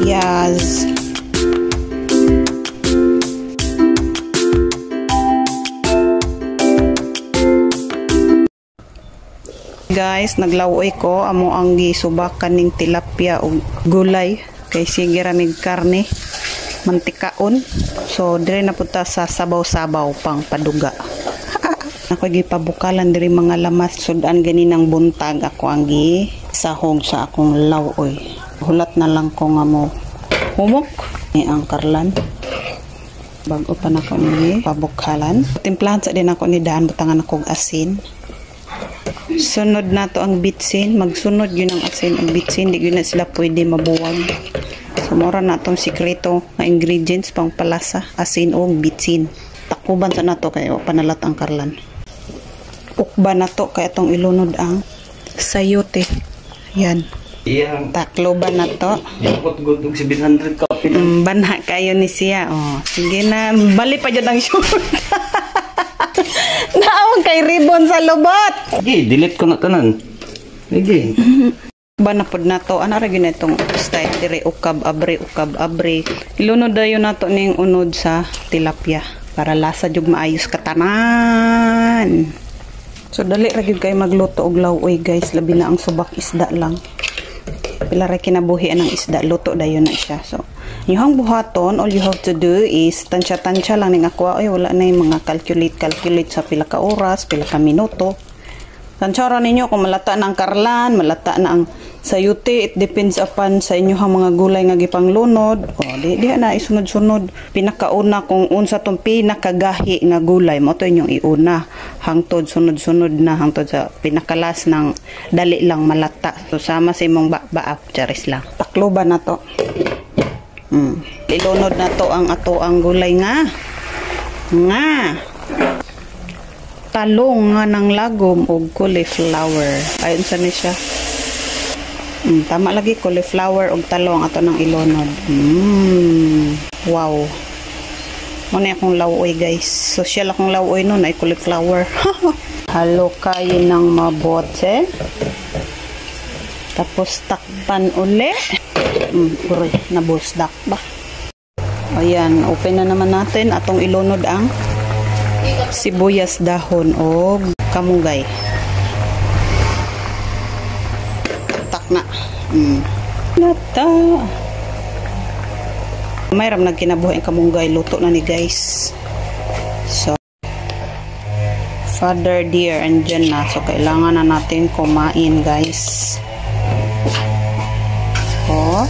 Yes. Guys, naglawoy ko amo ang gisubakan ning tilapia o gulay kay sige ramig karne mantikaon. So dire na punta sa sabaw-sabaw pang paduga. Ako gipabukalan diri mga lamas sudan ganinang buntag ako ang sahog sa akong lawoy. Hulat na lang ko nga mo humok ni ang karlan. Bago pa na ko ni pabukalan. Timplahan sa din ako ni daan butangan akong asin. Sunod na to ang bitsin, magsunod yun ang asin ang bitsin, di yun na sila pwede mabuwag. So mura na itong sikreto na ingredients pang palasa, asin o bitsin. Takuban sa na to kaya panalat ang karlan. Ukba na to kaya itong ilunod ang sayote. Yan. Takloban na to. Ikot-gotong 700 kape. Banha kayo ni siya. Oh, sige na, bali pa dyan ang shoot. Naawag kay ribbon sa lubot. Sige, delete ko na tanan. Sige. Banapod na to. Ano rin na itong style dire ukab-abre. Ilunod dayo na to ning unod sa tilapia. Para lasa jug maayos katanan. So dali ra gyud kay magluto og lawoy guys. Labi na ang subak isda lang. Pila ra kinabuhi ang isda. Luto dayo na siya. So yung buhaton, all you have to do is tansya-tansya lang ning ako. Ay, wala na yung mga calculate sa pila ka oras, pila ka minuto. Tansyaran ninyo kung malata na ang karlan, malata na ang sayuti. It depends upon sa inyo ang mga gulay nga gipanglunod. O, di na isunod-sunod. Pinakauna kung unsa tong pinakagahi nga gulay, mo to inyong iuna. Hangtod, sunod-sunod na, hangtod sa pinakalas ng dali lang malata. So, sama sa imong baap, charis lang. Takloban na to. Ilunod na to ang ato ang gulay nga talong nga ng lagom o cauliflower. Ayun sa ni siya. Tama lagi, cauliflower o talong ato ng ilunod. Wow. Muna akong lawoy guys. Social akong lawoy nun ay cauliflower. Halo kayo ng mabote. Tapos takpan uli. Uray, nabusdak ba? Ayan, open na naman natin. Atong ilunod ang sibuyas dahon o kamunggay. Tak na. Nata. Mayroon nagkinabuhi ang kamunggay. Luto na ni guys. So, Father dear, andyan na. So, kailangan na natin kumain guys. Oh.